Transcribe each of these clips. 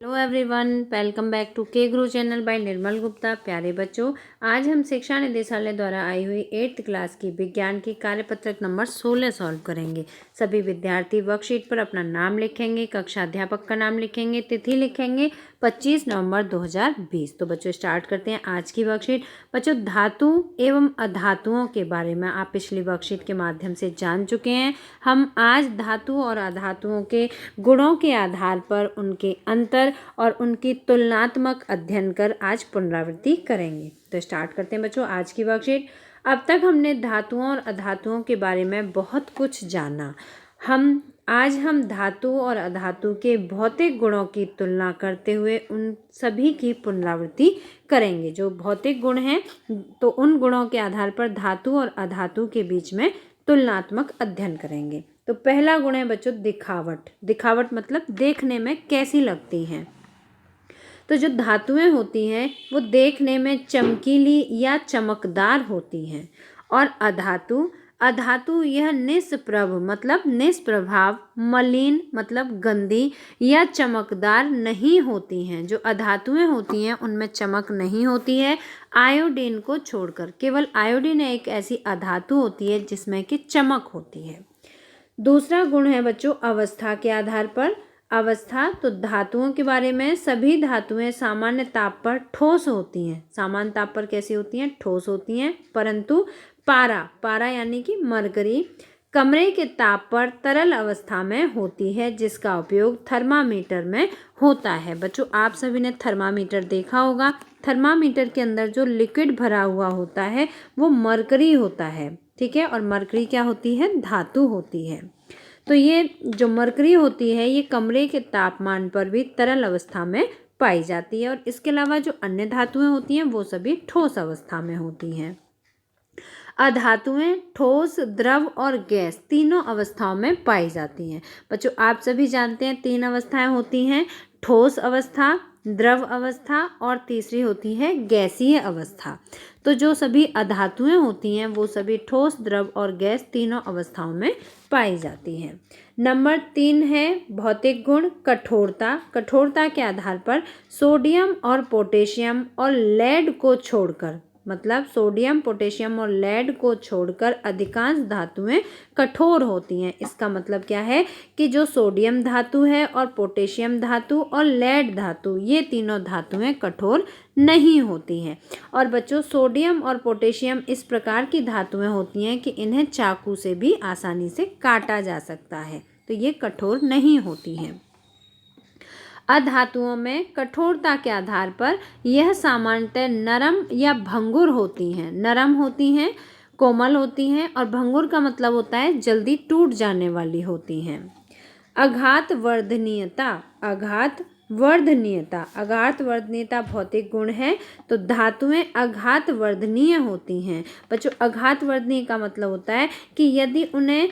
Hello everyone, welcome back to K Guru channel bye निर्मल गुप्ता। प्यारे बच्चों, आज हम शिक्षा निदेशालय द्वारा आई हुई 8th क्लास की विज्ञान की कार्यपत्रक नंबर 16 सॉल्व करेंगे। सभी विद्यार्थी वर्कशीट पर अपना नाम लिखेंगे, कक्षा अध्यापक का नाम लिखेंगे, तिथि लिखेंगे 25 नवंबर 2020। तो बच्चों स्टार्ट करते हैं आज की वर्कशीट। बच्चों, धातु एवं अधातुओं के बारे में आप पिछली वर्कशीट के माध्यम से जान चुके हैं। हम आज धातु और अधातुओं के गुणों के आधार पर उनके अंतर और उनकी तुलनात्मक अध्ययन कर आज पुनरावृत्ति करेंगे। तो स्टार्ट करते हैं बच्चों आज की वर्कशीट। अब तक हमने धातुओं और अधातुओं के बारे में बहुत कुछ जाना। आज हम धातु और अधातु के भौतिक गुणों की तुलना करते हुए उन सभी की पुनरावृत्ति करेंगे। जो भौतिक गुण हैं तो उन गुणों के आधार पर धातु और अधातु के बीच में तुलनात्मक अध्ययन करेंगे। तो पहला गुण है बच्चों दिखावट। दिखावट मतलब देखने में कैसी लगती हैं। तो जो धातुएं होती हैं वो देखने में चमकीली या चमकदार होती हैं। और अधातु यह निष्प्रभ मतलब निष्प्रभाव, मलिन मतलब गंदी या चमकदार नहीं होती हैं। जो अधातुएं होती हैं उनमें चमक नहीं होती है आयोडीन को छोड़कर। केवल आयोडीन एक ऐसी अधातु होती है जिसमें कि चमक होती है। दूसरा गुण है बच्चों अवस्था के आधार पर। अवस्था तो धातुओं के बारे में, सभी धातुएं सामान्य ताप पर ठोस होती हैं। सामान्य ताप पर कैसी होती हैं? ठोस होती हैं। परंतु पारा यानी कि मरकरी कमरे के ताप पर तरल अवस्था में होती है, जिसका उपयोग थर्मामीटर में होता है। बच्चों, आप सभी ने थर्मामीटर देखा होगा। थर्मामीटर के अंदर जो लिक्विड भरा हुआ होता है वो मरकरी होता है, ठीक है। और मरकरी क्या होती है? धातु होती है। तो ये जो मरकरी होती है ये कमरे के तापमान पर भी तरल अवस्था में पाई जाती है। और इसके अलावा जो अन्य धातुएं होती हैं वो सभी ठोस अवस्था में होती हैं। अधातुएं ठोस, द्रव और गैस तीनों अवस्थाओं में पाई जाती हैं। बच्चों, आप सभी जानते हैं 3 अवस्थाएं होती हैं, ठोस अवस्था, द्रव अवस्था और तीसरी होती है गैसीय अवस्था। तो जो सभी अधातुएं होती हैं वो सभी ठोस, द्रव और गैस तीनों अवस्थाओं में पाई जाती हैं। नंबर 3 है भौतिक गुण कठोरता। कठोरता के आधार पर सोडियम और पोटेशियम और लेड को छोड़कर, मतलब सोडियम, पोटेशियम और लेड को छोड़कर अधिकांश धातुएं कठोर होती हैं। इसका मतलब क्या है कि जो सोडियम धातु है और पोटेशियम धातु और लेड धातु ये तीनों धातुएं कठोर नहीं होती हैं। और बच्चों, सोडियम और पोटेशियम इस प्रकार की धातुएं होती हैं कि इन्हें चाकू से भी आसानी से काटा जा सकता है, तो ये कठोर नहीं होती हैं। अधातुओं में कठोरता के आधार पर यह सामान्यतः नरम या भंगुर होती हैं। नरम होती हैं, कोमल होती हैं और भंगुर का मतलब होता है जल्दी टूट जाने वाली होती हैं। आघात वर्धनीयता भौतिक गुण है। तो धातुएं आघात वर्धनीय होती हैं। बच्चों, आघात वर्धनीय का मतलब होता है कि यदि उन्हें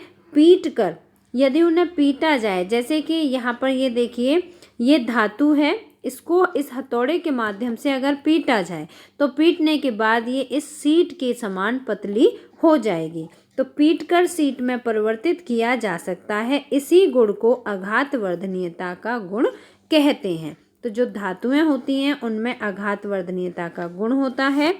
पीटा जाए, जैसे कि यहाँ पर ये देखिए ये धातु है, इसको इस हथौड़े के माध्यम से अगर पीटा जाए तो पीटने के बाद ये इस सीट के समान पतली हो जाएगी। तो पीटकर सीट में परिवर्तित किया जा सकता है। इसी गुण को आघात वर्धनीयता का गुण कहते हैं। तो जो धातुएं होती हैं उनमें आघात वर्धनीयता का गुण होता है।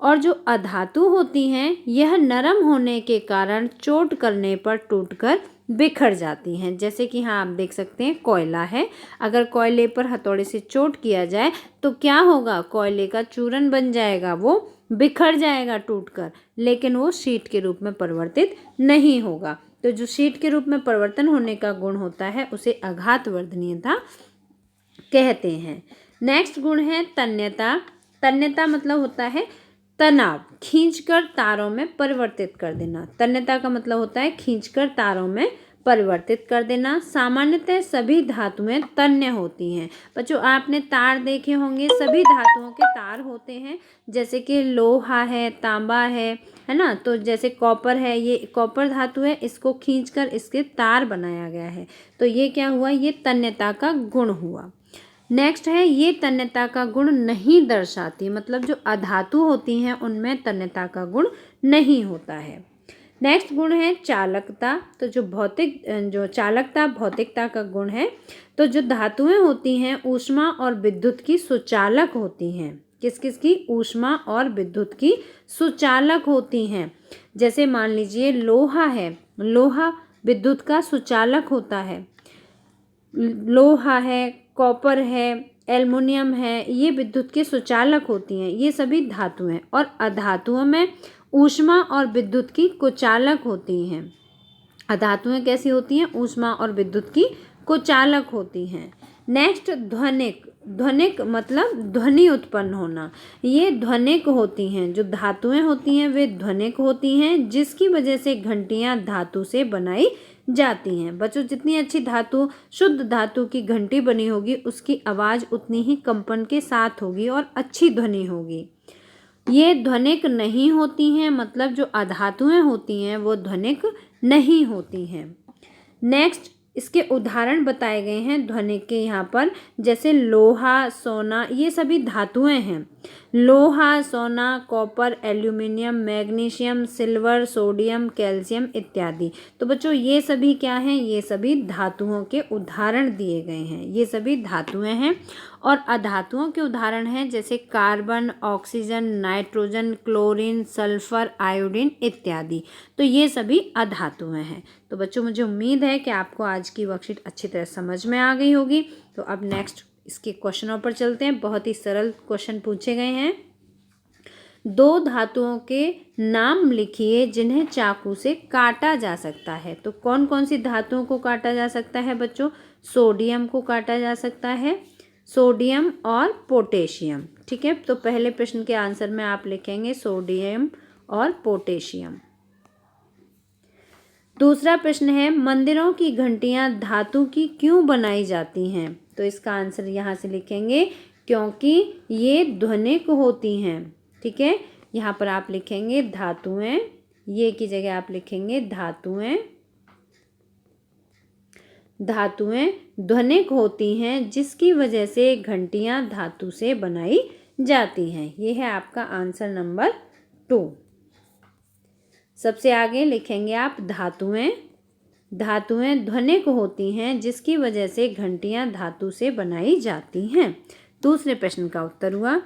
और जो अधातु होती हैं यह नरम होने के कारण चोट करने पर टूटकर बिखर जाती हैं। जैसे कि हाँ, आप देख सकते हैं कोयला है, अगर कोयले पर हथौड़े से चोट किया जाए तो क्या होगा? कोयले का चूरन बन जाएगा, वो बिखर जाएगा टूटकर, लेकिन वो शीट के रूप में परिवर्तित नहीं होगा। तो जो शीट के रूप में परिवर्तन होने का गुण होता है उसे आघात वर्धनीयता कहते हैं। नेक्स्ट गुण है तन्यता। तन्यता मतलब होता है तनाव, खींचकर तारों में परिवर्तित कर देना। तन्यता का मतलब होता है खींचकर तारों में परिवर्तित कर देना। सामान्यतः सभी धातुएं तन्य होती हैं। बच्चों, आपने तार देखे होंगे, सभी धातुओं के तार होते हैं। जैसे कि लोहा है, तांबा है ना। तो जैसे कॉपर है, ये कॉपर धातु है, इसको खींचकर इसके तार बनाया गया है। तो ये क्या हुआ? ये तन्यता का गुण हुआ। नेक्स्ट है ये तन्यता का गुण नहीं दर्शाती, मतलब जो अधातु होती हैं उनमें तन्यता का गुण नहीं होता है। नेक्स्ट गुण है चालकता। तो जो चालकता भौतिकता का गुण है। तो जो धातुएं होती हैं ऊष्मा और विद्युत की सुचालक होती हैं। किस किस की? ऊष्मा और विद्युत की सुचालक होती हैं। जैसे मान लीजिए लोहा है, लोहा विद्युत का सुचालक होता है। लोहा है, कॉपर है, एल्युमिनियम है, ये विद्युत के सुचालक होती हैं। ये सभी धातु हैं। और अधातुओं में ऊष्मा और विद्युत की कुचालक होती हैं। अधातुएं कैसी होती हैं? ऊष्मा और विद्युत की कुचालक होती हैं। नेक्स्ट ध्वनिक। ध्वनिक मतलब ध्वनि उत्पन्न होना। ये ध्वनिक होती हैं। जो धातुएं होती हैं वे ध्वनिक होती हैं, जिसकी वजह से घंटियां धातु से बनाई जाती हैं। बच्चों, जितनी अच्छी धातु, शुद्ध धातु की घंटी बनी होगी उसकी आवाज़ उतनी ही कंपन के साथ होगी और अच्छी ध्वनि होगी। ये ध्वनिक नहीं होती हैं, मतलब जो अधातुएं होती हैं वो ध्वनिक नहीं होती हैं। नेक्स्ट इसके उदाहरण बताए गए हैं ध्वनिक के यहाँ पर। जैसे लोहा, सोना, ये सभी धातुएं हैं। लोहा, सोना, copper, aluminium, magnesium, silver, sodium, calcium इत्यादि। तो बच्चों ये सभी क्या हैं? ये सभी धातुओं के उदाहरण दिए गए हैं। ये सभी धातुएं हैं। और अधातुओं के उदाहरण हैं जैसे carbon, oxygen, nitrogen, chlorine, sulphur, iodine इत्यादि। तो ये सभी अधातुएं हैं। तो बच्चों मुझे उम्मीद है कि आपको आज की वर्कशीट अच्छी तरह समझ में आ गई होगी। तो अब नेक्स्ट इसके क्वेश्चनों पर चलते हैं। बहुत ही सरल क्वेश्चन पूछे गए हैं। दो धातुओं के नाम लिखिए जिन्हें चाकू से काटा जा सकता है। तो कौन कौन सी धातुओं को काटा जा सकता है बच्चों? सोडियम को काटा जा सकता है, सोडियम और पोटेशियम। ठीक है, तो पहले प्रश्न के आंसर में आप लिखेंगे सोडियम और पोटेशियम। दूसरा प्रश्न है मंदिरों की घंटियां धातु की क्यों बनाई जाती हैं? तो इसका आंसर यहाँ से लिखेंगे क्योंकि ये ध्वनिक होती हैं। ठीक है, यहाँ पर आप लिखेंगे धातुएं, ये की जगह आप लिखेंगे धातुएं। धातुएं ध्वनिक होती हैं जिसकी वजह से घंटियां धातु से बनाई जाती हैं। ये है आपका आंसर नंबर 2। सबसे आगे लिखेंगे आप धातुएं। धातुएं ध्वनिक होती हैं जिसकी वजह से घंटियां धातु से बनाई जाती हैं। दूसरे प्रश्न का उत्तर हुआ।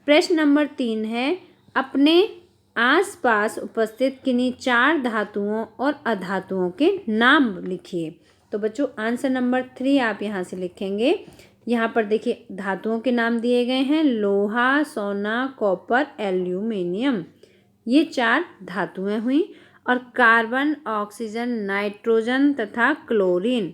प्रश्न नंबर 3 है अपने आसपास उपस्थित किन्हीं 4 धातुओं और अधातुओं के नाम लिखिए। तो बच्चों आंसर नंबर 3 आप यहाँ से लिखेंगे। यहाँ पर देखिए धातुओं के नाम दिए गए हैं लोहा, सोना, कॉपर, एल्यूमिनियम। ये 4 धातुएं हुई। और कार्बन, ऑक्सीजन, नाइट्रोजन तथा क्लोरीन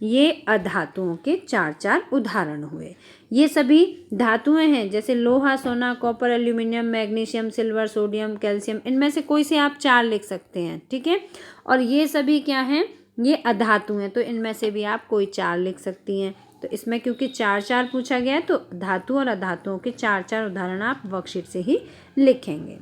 ये अधातुओं के 4 उदाहरण हुए। ये सभी धातुएं हैं जैसे लोहा, सोना, copper, aluminium, magnesium, silver, sodium, calcium. इनमें से कोई से आप 4 लिख सकते हैं। ठीक है, और ये सभी क्या हैं? ये अधातु हैं, तो इनमें से भी आप कोई 4 लिख सकती हैं। तो इसमें क्योंकि 4 पूछा गया है तो धातु और अधातुओं के 4 उदाहरण आप वर्कशीट से ही लिखेंगे।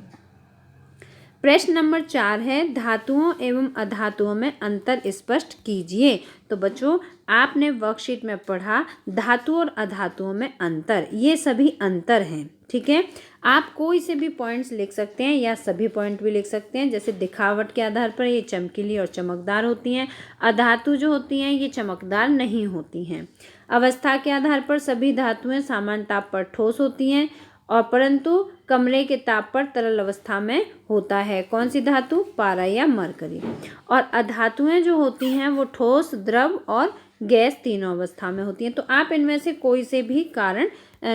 प्रश्न नंबर 4 है धातुओं एवं अधातुओं में अंतर स्पष्ट कीजिए। तो बच्चों आपने वर्कशीट में पढ़ा धातु और अधातुओं में अंतर, ये सभी अंतर हैं। ठीक है, आप कोई से भी पॉइंट्स लिख सकते हैं या सभी पॉइंट भी लिख सकते हैं। जैसे दिखावट के आधार पर ये चमकीली और चमकदार होती हैं। अधातु जो होती हैं ये चमकदार नहीं होती हैं। अवस्था के आधार पर सभी धातुएं सामान्य ताप पर ठोस होती हैं और परंतु कमरे के ताप पर तरल अवस्था में होता है। कौन सी धातु? पारा या मरकरी। और अधातुएं जो होती हैं वो ठोस, द्रव और गैस तीनों अवस्था में होती हैं। तो आप इनमें से कोई से भी कारण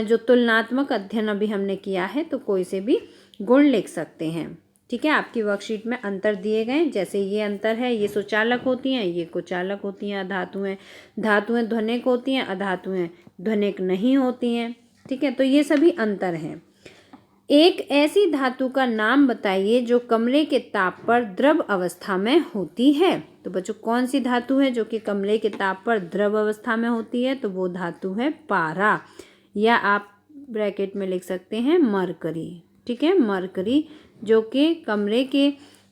जो तुलनात्मक अध्ययन अभी हमने किया है तो कोई से भी गुण लिख सकते हैं। ठीक है, आपकी वर्कशीट में अंतर दिए गए जैसे ये अंतर है, ये सुचालक होती हैं, ये कुचालक होती हैं। धातुएं ध्वनिक होती हैं, अधातुएं ध्वनिक नहीं होती हैं। ठीक है, तो ये सभी अंतर हैं। एक ऐसी धातु का नाम बताइए जो कमरे के ताप पर द्रव अवस्था में होती है। तो बच्चों कौन सी धातु है जो कि कमरे के ताप पर द्रव अवस्था में होती है? तो वो धातु है पारा, या आप ब्रैकेट में लिख सकते हैं मरकरी। ठीक है, मरकरी जो कि कमरे के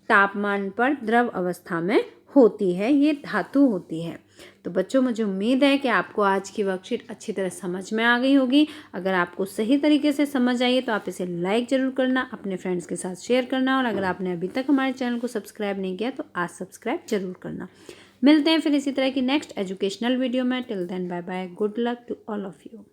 तापमान पर द्रव अवस्था में होती है, ये धातु होती है। तो बच्चों, मुझे उम्मीद है कि आपको आज की वर्कशीट अच्छी तरह समझ में आ गई होगी। अगर आपको सही तरीके से समझ आई है तो आप इसे लाइक ज़रूर करना, अपने फ्रेंड्स के साथ शेयर करना, और अगर आपने अभी तक हमारे चैनल को सब्सक्राइब नहीं किया तो आज सब्सक्राइब जरूर करना। मिलते हैं फिर इसी तरह की नेक्स्ट एजुकेशनल वीडियो में। Till then bye bye, good luck to all of you.